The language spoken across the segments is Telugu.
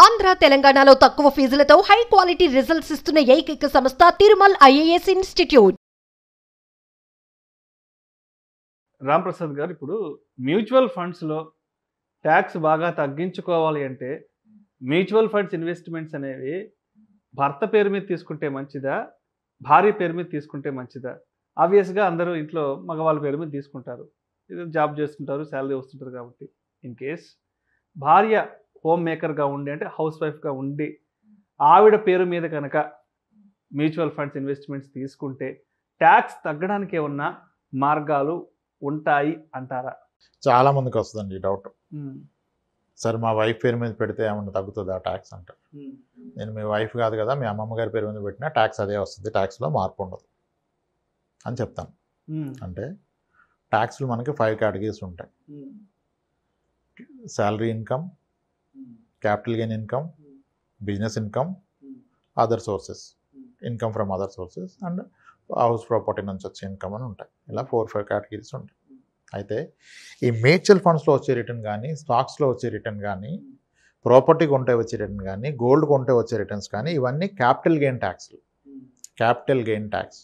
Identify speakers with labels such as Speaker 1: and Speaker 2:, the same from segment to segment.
Speaker 1: ఆంధ్ర తెలంగాణలో తక్కువ ఫీజులతో హై క్వాలిటీ రిజల్ట్స్ ఇస్తున్న ఏకైక సంస్థ తిరుమల్ ఐఏఎస్ ఇన్స్టిట్యూట్.
Speaker 2: రామ్ ప్రసాద్ గారు, ఇప్పుడు మ్యూచువల్ ఫండ్స్లో ట్యాక్స్ బాగా తగ్గించుకోవాలి అంటే మ్యూచువల్ ఫండ్స్ ఇన్వెస్ట్మెంట్స్ అనేవి భర్త పేరు మీద తీసుకుంటే మంచిదా, భార్య పేరు మీద తీసుకుంటే మంచిదా? ఆబ్వియస్గా అందరూ ఇంట్లో మగవాళ్ళ పేరు మీద తీసుకుంటారు, జాబ్ చేస్తుంటారు, శాలరీ వస్తుంటారు కాబట్టి. ఇన్ కేస్ భార్య హోమ్ మేకర్గా ఉండి, అంటే హౌస్ వైఫ్గా ఉండి, ఆవిడ పేరు మీద కనుక మ్యూచువల్ ఫండ్స్ ఇన్వెస్ట్మెంట్స్ తీసుకుంటే ట్యాక్స్ తగ్గడానికి ఏమన్నా మార్గాలు ఉంటాయి అంటారా?
Speaker 3: చాలా మందికి వస్తుందండి ఈ డౌట్. సరే, మా వైఫ్ పేరు మీద పెడితే ఏమన్నా తగ్గుతుందా ట్యాక్స్ అంటారు. నేను మీ వైఫ్ కాదు కదా, మీ అమ్మమ్మ గారి పేరు మీద పెట్టినా ట్యాక్స్ అదే వస్తుంది, ట్యాక్స్లో మార్పు ఉండదు అని చెప్తాను. అంటే ట్యాక్స్లు మనకి 5 కేటగిరీస్ ఉంటాయి: salary income, capital gain income, business income, other sources, income from other sources, and house property నుంచి వచ్చే ఇన్కమ్ అని ఉంటాయి. ఇలా 4-5 కేటగిరీస్ ఉంటాయి. అయితే ఈ మ్యూచువల్ ఫండ్స్లో వచ్చే రిటర్న్ కానీ, స్టాక్స్లో వచ్చే రిటర్న్ కానీ, ప్రాపర్టీ కొంటే వచ్చే రిటర్న్ కానీ, గోల్డ్ కొంటే వచ్చే రిటర్న్స్ కానీ, ఇవన్నీ క్యాపిటల్ గెయిన్ ట్యాక్స్లు. క్యాపిటల్ గెయిన్ ట్యాక్స్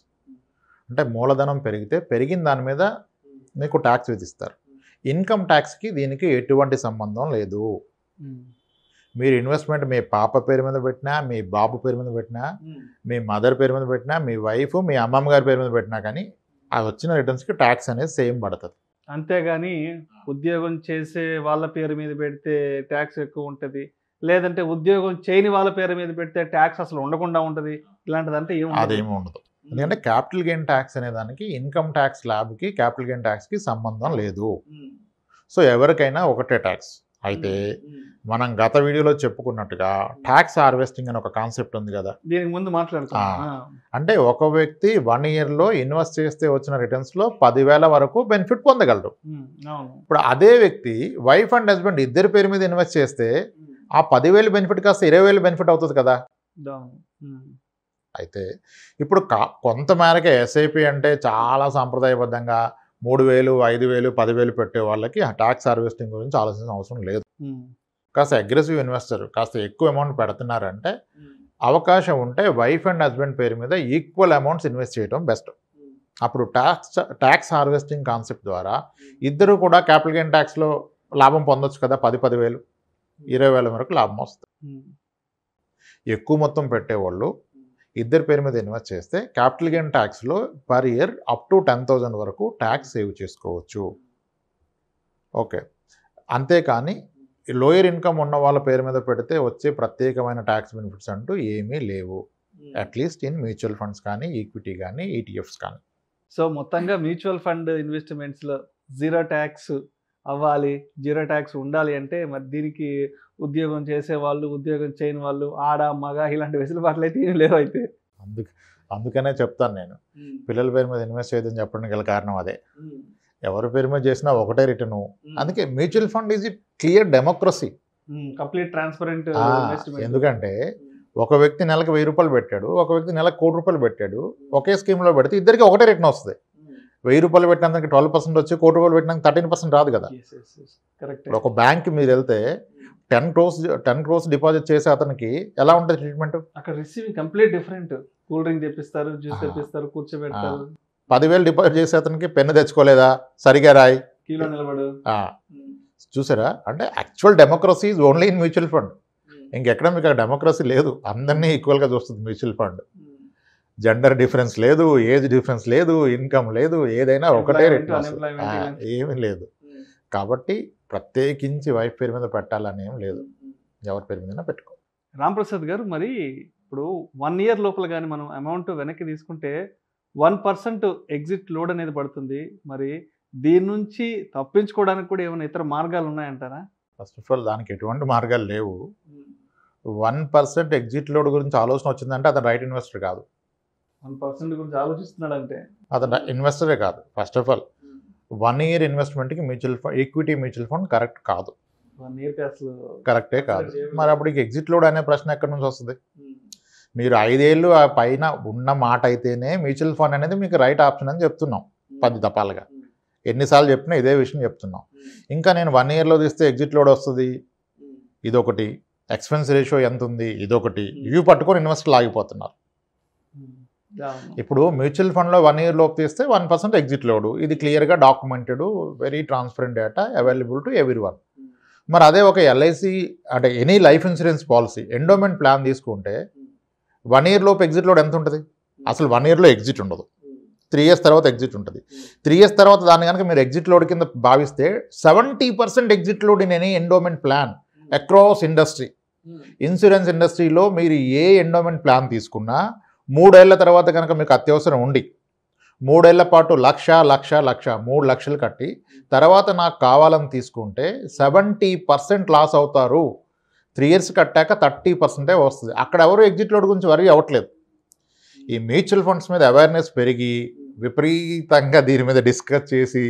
Speaker 3: అంటే మూలధనం పెరిగితే పెరిగిన దాని మీద మీకు ట్యాక్స్ విధిస్తారు. ఇన్కమ్ ట్యాక్స్కి దీనికి ఎటువంటి సంబంధం లేదు. మీరు ఇన్వెస్ట్మెంట్ మీ పాప పేరు మీద పెట్టినా, మీ బాబు పేరు మీద పెట్టినా, మీ మదర్ పేరు మీద పెట్టినా, మీ వైఫ్, మీ అమ్మమ్మ గారి పేరు మీద పెట్టినా కానీ ఆ వచ్చిన రిటర్న్స్కి ట్యాక్స్ అనేది సేమ్ పడుతుంది.
Speaker 2: అంతేగాని ఉద్యోగం చేసే వాళ్ళ పేరు మీద పెడితే ట్యాక్స్ ఎక్కువ ఉంటుంది, లేదంటే ఉద్యోగం చేయని వాళ్ళ పేరు మీద పెడితే ట్యాక్స్ అసలు ఉండకుండా ఉంటుంది, ఇలాంటిదంటే
Speaker 3: అదేమి ఉండదు. ఎందుకంటే క్యాపిటల్ గెయిన్ ట్యాక్స్ అనే దానికి ఇన్కమ్ ట్యాక్స్ ల్యాబ్కి క్యాపిటల్ గెయిన్ ట్యాక్స్కి సంబంధం లేదు. సో ఎవరికైనా ఒకటే ట్యాక్స్. అయితే మనం గత వీడియోలో చెప్పుకున్నట్టుగా ట్యాక్స్ హార్వెస్టింగ్ అని ఒక కాన్సెప్ట్ ఉంది కదా,
Speaker 2: దీనికి ముందు మాట్లాడుతున్నాం.
Speaker 3: అంటే ఒక వ్యక్తి 1 ఇయర్లో ఇన్వెస్ట్ చేస్తే వచ్చిన రిటర్న్స్లో 10,000 వరకు బెనిఫిట్ పొందగలడు. ఇప్పుడు అదే వ్యక్తి వైఫ్ అండ్ హస్బెండ్ ఇద్దరి పేరు మీద ఇన్వెస్ట్ చేస్తే ఆ 10,000 బెనిఫిట్ కాస్త 20,000 బెనిఫిట్ అవుతుంది కదా. అయితే ఇప్పుడు కొంత మేరకే ఎస్ఐపి అంటే చాలా సాంప్రదాయబద్ధంగా 3,000, 5,000, 10,000 పెట్టే వాళ్ళకి ఆ ట్యాక్స్ హార్వెస్టింగ్ గురించి ఆలోచించిన అవసరం లేదు. కాస్త అగ్రెసివ్ ఇన్వెస్టర్ కాస్త ఎక్కువ అమౌంట్ పెడుతున్నారంటే అవకాశం ఉంటే వైఫ్ అండ్ హస్బెండ్ పేరు మీద ఈక్వల్ అమౌంట్స్ ఇన్వెస్ట్ చేయడం బెస్ట్. అప్పుడు ట్యాక్స్ హార్వెస్టింగ్ కాన్సెప్ట్ ద్వారా ఇద్దరు కూడా క్యాపిటల్ గెయిన్ ట్యాక్స్లో లాభం పొందొచ్చు కదా. 10,000, 20,000 వరకు లాభం వస్తుంది. ఎక్కువ మొత్తం పెట్టేవాళ్ళు ఇద్దరి పేరు మీద ఇన్వెస్ట్ చేస్తే క్యాపిటల్ గెయిన్ ట్యాక్స్లో పర్ ఇయర్ అప్ టు 10,000 వరకు ట్యాక్స్ సేవ్ చేసుకోవచ్చు. ఓకే, అంతేకాని లోయర్ ఇన్కమ్ ఉన్న వాళ్ళ పేరు మీద పెడితే వచ్చే ప్రత్యేకమైన ట్యాక్స్ బెనిఫిట్స్ అంటూ ఏమీ లేవు, అట్లీస్ట్ ఇన్ మ్యూచువల్ ఫండ్స్ కానీ, ఈక్విటీ కానీ, ఈటీఎఫ్స్ కానీ.
Speaker 2: సో మొత్తంగా మ్యూచువల్ ఫండ్ ఇన్వెస్ట్మెంట్స్లో జీరో ట్యాక్స్ అవ్వాలి, జీరో ట్యాక్స్ ఉండాలి అంటే మరి దీనికి ఉద్యోగం చేసే వాళ్ళు, ఉద్యోగం చేయని వాళ్ళు, ఆడ మగ ఇలాంటి వెసులుబాట్లు అయితే ఏమి లేవు. అయితే
Speaker 3: అందుకనే చెప్తాను నేను, పిల్లల పేరు మీద ఇన్వెస్ట్ చేయదని చెప్పడానికి గల కారణం అదే. ఎవరి పేరు మీద చేసినా ఒకటే రిటర్ను. అందుకే mutual fund is clear democracy,
Speaker 2: complete transparent.
Speaker 3: ఎందుకంటే ఒక వ్యక్తి నెలకు 1,000 రూపాయలు పెట్టాడు, ఒక వ్యక్తి నెలకు 1 కోటి రూపాయలు పెట్టాడు. ఒకే స్కీమ్లో పెడితే ఇద్దరికి ఒకటే రిటర్న్ వస్తుంది. 1,000 రూపాయలు పెట్టినందుకు 12% వచ్చి, 1 కోటి రూపాయలు పెట్టినందుకు 13% రాదు కదా. ఒక బ్యాంక్ మీరు వెళ్తే 10 crores డిపాజిట్ చేసే అతనికి ఎలా ఉంటుంది ట్రీట్మెంట్?
Speaker 2: అక్కడ receiving complete different. Cool drink తెప్పిస్తారు, జ్యూస్ తెప్పిస్తారు, కూర్చోబెడతారు.
Speaker 3: 10,000 డిపాజిట్ చేసే అతనికి పెన్ను తెచ్చుకోలేదా, సరిగా రాయి,
Speaker 2: కీలో నిలబడు.
Speaker 3: చూసారా? అంటే actual democracy is only in mutual fund. ఇంకెక్కడ మీకు డెమోక్రసీ లేదు. అందరినీ ఈక్వల్గా చూస్తుంది మ్యూచువల్ ఫండ్. జెండర్ డిఫరెన్స్ లేదు, ఏజ్ డిఫరెన్స్ లేదు, ఇన్కమ్ లేదు, ఏదైనా ఒకటే రేట్, ఏమీ లేదు. కాబట్టి ప్రత్యేకించి వైఫ్ పేరు మీద పెట్టాలని ఏం లేదు, ఎవరి పేరు మీద పెట్టుకో.
Speaker 2: రామ్ ప్రసాద్ గారు, మరి ఇప్పుడు 1 ఇయర్ లోపల కానీ మనం అమౌంట్ వెనక్కి తీసుకుంటే 1% ఎగ్జిట్ లోడ్ అనేది పడుతుంది. మరి దీని నుంచి తప్పించుకోవడానికి కూడా ఏమైనా ఇతర మార్గాలు ఉన్నాయంటారా?
Speaker 3: ఫస్ట్ ఆఫ్ ఆల్ దానికి ఎటువంటి మార్గాలు లేవు. 1% ఎగ్జిట్ లోడ్ గురించి ఆలోచన వచ్చిందంటే అతను రైట్ ఇన్వెస్టర్ కాదు.
Speaker 2: 1% గురించి ఆలోచిస్తున్నాడంటే
Speaker 3: అతను ఇన్వెస్టరే కాదు. ఫస్ట్ ఆఫ్ ఆల్ 1 ఇయర్ ఇన్వెస్ట్మెంట్కి mutual fund, equity mutual fund correct కాదు.
Speaker 2: 1 ఇయర్కి అసలు కరెక్టే
Speaker 3: కాదు. మరి అప్పుడు ఎగ్జిట్ లోడ్ అనే ప్రశ్న ఎక్కడి నుంచి వస్తుంది? మీరు 5 ఏళ్ళు ఆ పైన ఉన్న మాట అయితేనే మ్యూచువల్ ఫండ్ అనేది మీకు రైట్ ఆప్షన్ అని చెప్తున్నాం 10 దఫాలుగా. ఎన్నిసార్లు చెప్పినా ఇదే విషయం చెప్తున్నాం. ఇంకా నేను 1 ఇయర్లో తీస్తే ఎగ్జిట్ లోడ్ వస్తుంది, ఇదొకటి. ఎక్స్పెన్స్ రేషియో ఎంత ఉంది, ఇదొకటి. ఇవి పట్టుకొని ఇన్వెస్టర్లు ఆగిపోతున్నారు. ఇప్పుడు మ్యూచువల్ ఫండ్లో 1 year లోపు తీస్తే 1% ఎగ్జిట్ లోడు, ఇది క్లియర్గా documented, very transparent data available to every one. మరి అదే ఒక ఎల్ఐసి అంటే any life insurance policy endowment plan తీసుకుంటే 1 year లోపు ఎగ్జిట్ లోడ్ ఎంత ఉంటుంది? అసలు 1 yearలో ఎగ్జిట్ ఉండదు, 3 years తర్వాత ఎగ్జిట్ ఉంటుంది. 3 years తర్వాత దాన్ని కనుక మీరు ఎగ్జిట్ లోడ్ కింద భావిస్తే 70% exit load in any endowment plan across industry. Insurance ఇండస్ట్రీలో మీరు ఏ ఎండోమెంట్ ప్లాన్ తీసుకున్నా 3 ఏళ్ల తర్వాత కనుక మీకు అత్యవసరం ఉండి 3 ఏళ్ల పాటు లక్ష 3 లక్షలు కట్టి తర్వాత నాకు కావాలని తీసుకుంటే 70% లాస్ అవుతారు. 3 years కట్టాక 30% వస్తుంది. అక్కడ ఎవరు ఎగ్జిట్ లోడ్ గురించి వరీ అవ్వట్లేదు. ఈ మ్యూచువల్ ఫండ్స్ మీద అవేర్నెస్ పెరిగి విపరీతంగా దీని మీద డిస్కస్ చేసి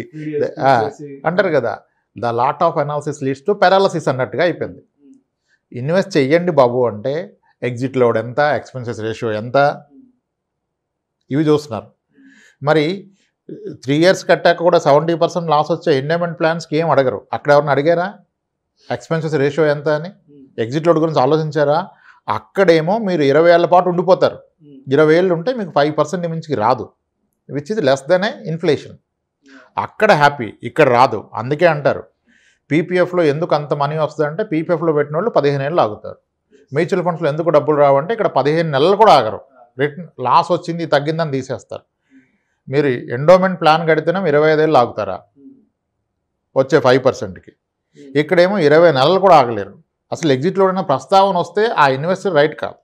Speaker 3: అంటారు కదా, the lot of analysis leads to paralysis అన్నట్టుగా అయిపోయింది. ఇన్వెస్ట్ చెయ్యండి బాబు అంటే ఎగ్జిట్ లోడ్ ఎంత, ఎక్స్పెన్సెస్ రేషియో ఎంత, ఇవి చూస్తున్నారు. మరి 3 years కట్టాక కూడా 70% లాస్ వచ్చే ఎండోమెంట్ ప్లాన్స్కి ఏం అడగరు. అక్కడ ఎవరిని అడిగారా ఎక్స్పెన్సెస్ రేషియో ఎంత అని? ఎగ్జిట్ లోడ్ గురించి ఆలోచించారా? అక్కడేమో మీరు 20 ఏళ్ల పాటు ఉండిపోతారు. 20 ఏళ్ళు ఉంటే మీకు 5% మించికి రాదు, which is less than inflation. అక్కడ హ్యాపీ, ఇక్కడ రాదు. అందుకే అంటారు పీపీఎఫ్లో ఎందుకు అంత మనీ వస్తుందంటే పీపీఎఫ్లో పెట్టిన వాళ్ళు 15 ఏళ్ళు ఆగుతారు. మ్యూచువల్ ఫండ్స్లో ఎందుకు డబ్బులు రావంటే ఇక్కడ 15 నెలలు కూడా ఆగరు. రిటర్న్ లాస్ వచ్చింది తగ్గిందని తీసేస్తారు. మీరు ఎండోమెంట్ ప్లాన్ కడితేనే 25 ఏళ్ళు ఆగుతారా వచ్చే 5%కి? ఇక్కడేమో 20 నెలలు కూడా ఆగలేరు. అసలు ఎగ్జిట్లో ఉన్న ప్రస్తావన వస్తే ఆ ఇన్వెస్టర్ రైట్ కాదు.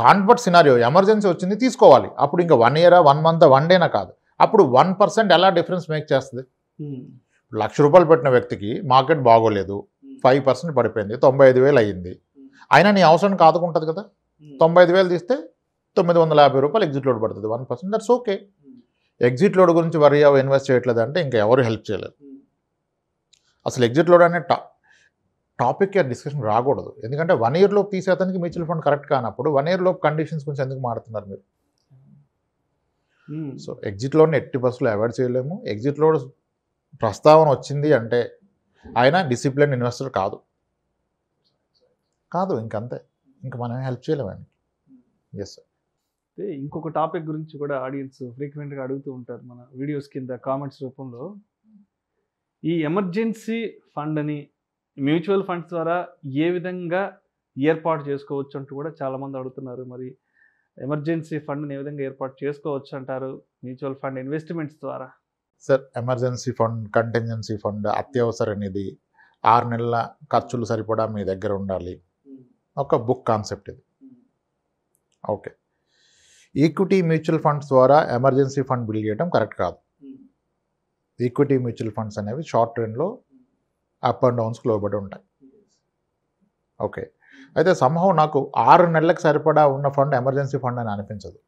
Speaker 3: కాన్వర్ట్ సినారియో ఎమర్జెన్సీ వచ్చింది తీసుకోవాలి. అప్పుడు ఇంకా 1 year 1 month 1 day కాదు. అప్పుడు 1% ఎలా డిఫరెన్స్ మేక్ చేస్తుంది? ₹1,00,000 పెట్టిన వ్యక్తికి మార్కెట్ బాగోలేదు, 5% పడిపోయింది, 95,000 అయ్యింది. అయినా నీ అవసరం కాదుకుంటుంది కదా. 95,000 తీస్తే ₹950 ఎగ్జిట్ లోడ్ పడుతుంది, 1%. That's okay. ఎగ్జిట్ లోడ్ గురించి వరీ ఇన్వెస్ట్ చేయట్లేదు అంటే ఇంకా ఎవరు హెల్ప్ చేయలేరు. అసలు ఎగ్జిట్ లోడ్ అనే టాపిక్ డిస్కషన్ రాకూడదు. ఎందుకంటే 1 year లోపు తీసే అతనికి మ్యూచువల్ ఫండ్ కరెక్ట్ కానప్పుడు 1 year లోపు కండిషన్స్ గురించి ఎందుకు మారుతున్నారు మీరు? సో ఎగ్జిట్ లోడ్ని 80% అవాయిడ్ చేయలేము. ఎగ్జిట్ లోడ్ ప్రస్తావన వచ్చింది అంటే ఆయన డిసిప్లిన్ ఇన్వెస్టర్ కాదు, ఇంకంతే. ఇంకా మనం హెల్ప్ చేయలేము ఆయనకి. Yes sir.
Speaker 2: ఇంకొక టాపిక్ గురించి కూడా ఆడియన్స్ ఫ్రీక్వెంట్గా అడుగుతూ ఉంటారు మన వీడియోస్ కింద కామెంట్స్ రూపంలో. ఈ ఎమర్జెన్సీ ఫండ్ అని మ్యూచువల్ ఫండ్స్ ద్వారా ఏ విధంగా ఏర్పాటు చేసుకోవచ్చు అంటూ కూడా చాలామంది అడుగుతున్నారు. మరి ఎమర్జెన్సీ ఫండ్ని ఏ విధంగా ఏర్పాటు చేసుకోవచ్చు అంటారు మ్యూచువల్ ఫండ్ ఇన్వెస్ట్మెంట్స్ ద్వారా?
Speaker 3: Sir, emergency fund, contingency fund, అత్యవసర నిధి, 6 నెలల ఖర్చులు సరిపడా మీ దగ్గర ఉండాలి. ఒక బుక్ కాన్సెప్ట్ ఇది. ఓకే. ఈక్విటీ మ్యూచువల్ ఫండ్స్ ద్వారా ఎమర్జెన్సీ ఫండ్ బిల్డ్ చేయడం కరెక్ట్ కాదు. ఈక్విటీ మ్యూచువల్ ఫండ్స్ అనేవి షార్ట్ ట్రెండ్లో అప్ అండ్ డౌన్స్కి లోబడి ఉంటాయి. ఓకే. అయితే సంహవ్ నాకు 6 నెలలకు సరిపడా ఉన్న ఫండ్ ఎమర్జెన్సీ ఫండ్ అని అనిపించదు.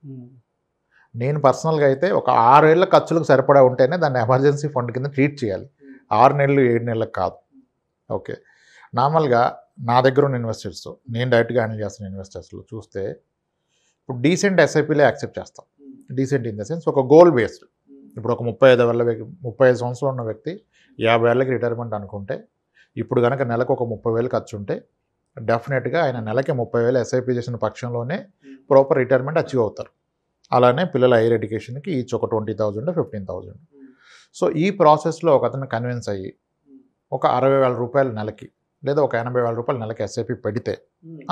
Speaker 3: నేను పర్సనల్గా అయితే ఒక 6 ఏళ్ల ఖర్చులకు సరిపడా ఉంటేనే దాన్ని ఎమర్జెన్సీ ఫండ్ కింద ట్రీట్ చేయాలి, 6 నెలలు 7 నెలలకు కాదు. ఓకే. నార్మల్గా నా దగ్గర ఉన్న ఇన్వెస్టర్స్, నేను డైరెక్ట్గా హ్యాండిల్ చేస్తున్న ఇన్వెస్టర్స్లో చూస్తే ఇప్పుడు డీసెంట్ ఎస్ఐపీలే యాక్సెప్ట్ చేస్తాం. డీసెంట్ ఇన్ ద సెన్స్ ఒక గోల్ బేస్డ్. ఇప్పుడు ఒక 35 సంవత్సరాలు ఉన్న వ్యక్తి 50 ఏళ్ళకి రిటైర్మెంట్ అనుకుంటే ఇప్పుడు కనుక నెలకు ఒక 30,000 ఖర్చు ఉంటే డెఫినెట్గా ఆయన నెలకి 30,000 ఎస్ఐపీ చేసిన పక్షంలోనే ప్రాపర్ రిటైర్మెంట్ అచీవ్ అవుతారు. అలానే పిల్లల హైయర్ ఎడ్యుకేషన్కి ఈచ్ ఒక 20,000 15,000. సో ఈ ప్రాసెస్లో ఒక అతను కన్విన్స్ అయ్యి ఒక ₹60,000 నెలకి లేదా ఒక ₹80,000 నెలకి ఎస్ఐపీ పెడితే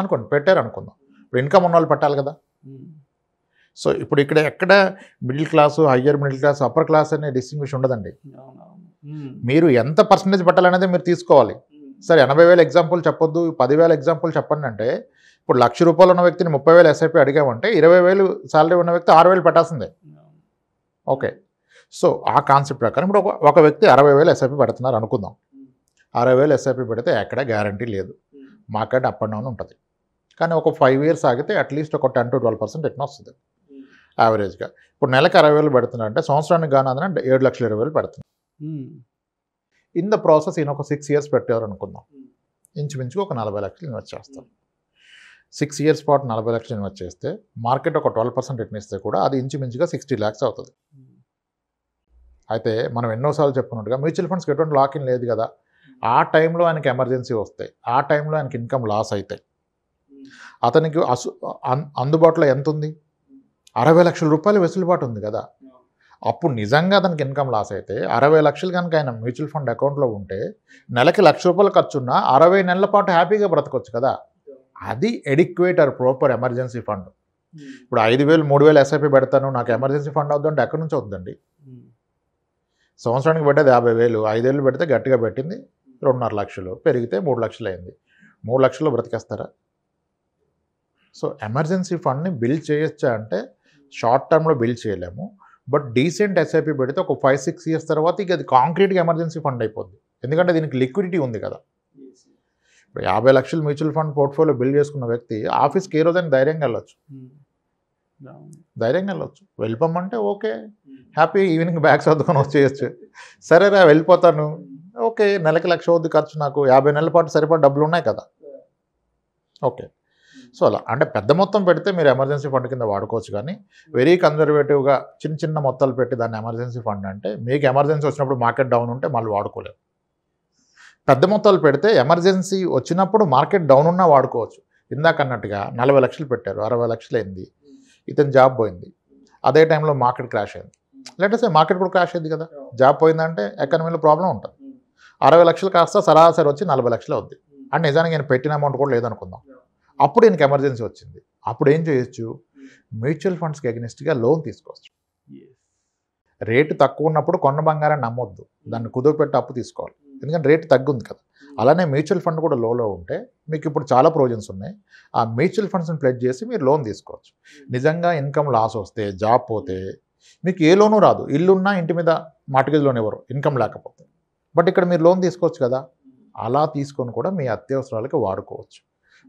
Speaker 3: అనుకోండి, పెట్టారు అనుకుందాం. ఇప్పుడు ఇన్కమ్ ఉన్న వాళ్ళు పెట్టాలి కదా. సో ఇప్పుడు ఇక్కడ ఎక్కడ middle class, higher middle class, upper class అనే డిస్టింగ్విష్ ఉండదండి. మీరు ఎంత పర్సంటేజ్ పెట్టాలనేది మీరు తీసుకోవాలి. సరే 80,000 ఎగ్జాంపుల్ చెప్పొద్దు, 10,000 ఎగ్జాంపుల్ చెప్పండి అంటే ఇప్పుడు ₹1,00,000 ఉన్న వ్యక్తిని 30,000 ఎస్ఐపీ అడిగామంటే 20,000 శాలరీ ఉన్న వ్యక్తి 6,000 పెట్టాల్సిందే. ఓకే. సో ఆ కాన్సెప్ట్ ప్రకారం ఇప్పుడు ఒక వ్యక్తి 60,000 ఎస్ఐపీ పెడుతున్నారు అనుకుందాం. 60,000 ఎస్ఐపీ పెడితే ఎక్కడ గ్యారంటీ లేదు, మార్కెట్ అప్ అండ్ డౌన్ ఉంటుంది. కానీ ఒక 5 years ఆగితే అట్లీస్ట్ ఒక 10 to 12% రిటర్న్ వస్తుంది యావరేజ్గా. ఇప్పుడు నెలకు 60,000 పెడుతున్నా అంటే సంవత్సరానికి గాను 7,20,000 పెడుతుంది. ఇన్ ద ప్రాసెస్ ఈయన ఒక 6 years పెట్టారు అనుకుందాం, ఇంచుమించుగా ఒక 40 లక్షలు ఇన్వెస్ట్ చేస్తారు. 6 years పాటు 40 లక్షలు ఇన్వెస్ట్ చేస్తే మార్కెట్ ఒక 12% రిటర్న్ ఇస్తే కూడా అది ఇంచుమించుగా 60 lakhs అవుతుంది. అయితే మనం ఎన్నోసార్లు చెప్పుకున్నట్టుగా మ్యూచువల్ ఫండ్స్కి ఎటువంటి లాక్ ఇన్ లేదు కదా. ఆ టైంలో ఆయనకి ఎమర్జెన్సీ వస్తాయి, ఆ టైంలో ఆయనకి ఇన్కమ్ లాస్ అవుతాయి. అతనికి అందుబాటులో ఎంత ఉంది? 60 లక్షల రూపాయలు వెసులుబాటు ఉంది కదా. అప్పుడు నిజంగా అతనికి ఇన్కమ్ లాస్ అయితే 60 లక్షలు కనుక ఆయన మ్యూచువల్ ఫండ్ అకౌంట్లో ఉంటే నెలకి ₹1,00,000 ఖర్చున్నా 60 నెలల పాటు హ్యాపీగా బ్రతకొచ్చు కదా. అది adequate or proper emergency fund. ఇప్పుడు 5,000 3,000 ఎస్ఐపి పెడతాను, నాకు ఎమర్జెన్సీ ఫండ్ అవుతుందంటే ఎక్కడి నుంచి అవుతుందండి? సంవత్సరానికి పెట్టేది 50,000, 5 ఏళ్ళు పెడితే గట్టిగా పెట్టింది 2.5 లక్షలు, పెరిగితే 3 లక్షలు అయింది. 3 లక్షల్లో బ్రతికేస్తారా? సో ఎమర్జెన్సీ ఫండ్ని బిల్డ్ చేయొచ్చా అంటే షార్ట్ టర్మ్లో బిల్డ్ చేయలేము. బట్ డీసెంట్ ఎస్ఐపి పెడితే ఒక 5-6 ఇయర్స్ తర్వాత ఇక అది కాంక్రీట్గా ఎమర్జెన్సీ ఫండ్ అయిపోద్ది. ఎందుకంటే దీనికి లిక్విడిటీ ఉంది కదా. ఇప్పుడు 50 లక్షలు మ్యూచువల్ ఫండ్ పోర్ట్ఫోలియో బిల్డ్ చేసుకున్న వ్యక్తి ఆఫీస్కి ఏ రోజైనా ధైర్యంగా వెళ్ళొచ్చు. వెళ్ళిపోమంటే ఓకే, హ్యాపీ ఈవినింగ్ బ్యాగ్స్ సర్దుకొని వచ్చేయచ్చు. సరేరా వెళ్ళిపోతాను, ఓకే, నెలకి 1,00,000 అవుద్ది ఖర్చు, నాకు 50 నెలల పాటు సరిపడా డబ్బులు ఉన్నాయి కదా, ఓకే. సో అలా అంటే పెద్ద మొత్తం పెడితే మీరు ఎమర్జెన్సీ ఫండ్ కింద వాడుకోవచ్చు. కానీ వెరీ కన్జర్వేటివ్గా చిన్న చిన్న మొత్తాలు పెట్టి దాన్ని ఎమర్జెన్సీ ఫండ్ అంటే మీకు ఎమర్జెన్సీ వచ్చినప్పుడు మార్కెట్ డౌన్ ఉంటే మళ్ళీ వాడుకోలేరు. పెద్ద మొత్తాలు పెడితే ఎమర్జెన్సీ వచ్చినప్పుడు మార్కెట్ డౌన్ ఉన్నా వాడుకోవచ్చు. ఇందాక అన్నట్టుగా 40 లక్షలు పెట్టారు, 60 లక్షలు అయింది, ఇతను జాబ్ పోయింది, అదే టైంలో మార్కెట్ క్రాష్ అయింది. లేటెస్ట్ మార్కెట్ కూడా క్రాష్ అయింది కదా. జాబ్ పోయిందంటే ఎకానమీలో ప్రాబ్లం ఉంటుంది. 60 లక్షలు కాస్త సరాసరి వచ్చి 40 లక్షలు అవుద్ది. అంటే నిజానికి నేను పెట్టిన అమౌంట్ కూడా లేదనుకుందాం. అప్పుడు ఈయనకి ఎమర్జెన్సీ వచ్చింది. అప్పుడు ఏం చేయొచ్చు? మ్యూచువల్ ఫండ్స్కి అగెనిస్ట్గా లోన్ తీసుకోవచ్చు. రేటు తక్కువ ఉన్నప్పుడు కొన్న బంగారాన్ని నమ్మొద్దు, దాన్ని కుదురుపెట్టి అప్పు తీసుకోవాలి. ఎందుకంటే రేటు తగ్గుంది కదా. అలానే మ్యూచువల్ ఫండ్ కూడా లోలో ఉంటే మీకు ఇప్పుడు చాలా ప్రొవిజన్స్ ఉన్నాయి. ఆ మ్యూచువల్ ఫండ్స్ని ప్లెడ్జ్ చేసి మీరు లోన్ తీసుకోవచ్చు. నిజంగా ఇన్కమ్ లాస్ వస్తే, జాబ్ పోతే మీకు ఏ లోను రాదు. ఇల్లున్నా ఇంటి మీద మార్టిగేజ్ లోన్ ఎవరు ఇన్కమ్ లేకపోతే. బట్ ఇక్కడ మీరు లోన్ తీసుకోవచ్చు కదా. అలా తీసుకొని కూడా మీ అత్యవసరాలకు వాడుకోవచ్చు.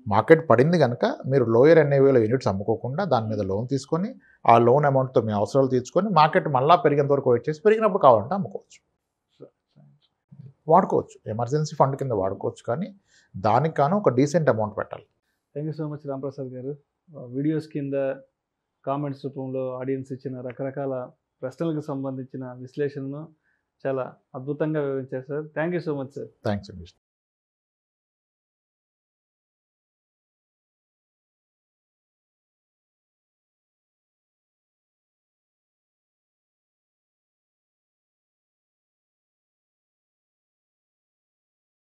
Speaker 3: మార్కెట్ పడింది కనుక మీరు లోయర్ ఎన్ఏవీలో యూనిట్స్ అమ్ముకోకుండా దాని మీద లోన్ తీసుకొని ఆ లోన్ అమౌంట్తో మీ అవసరాలు తీర్చుకొని మార్కెట్ మళ్ళీ పెరిగేంత వరకు వెయిట్ చేసి పెరిగినప్పుడు కావాలంటే అమ్ముకోవచ్చు, వాడుకోవచ్చు. ఎమర్జెన్సీ ఫండ్ కింద వాడుకోవచ్చు. కానీ దానికి కాను ఒక డీసెంట్ అమౌంట్ పెట్టాలి.
Speaker 2: Thank you so much Ramprasad గారు. వీడియోస్ కింద కామెంట్స్ రూపంలో ఆడియన్స్ ఇచ్చిన రకరకాల ప్రశ్నలకు సంబంధించిన విశ్లేషణను చాలా అద్భుతంగా వివరించారు sir. Thank you so much sir.
Speaker 3: Thanks అండి.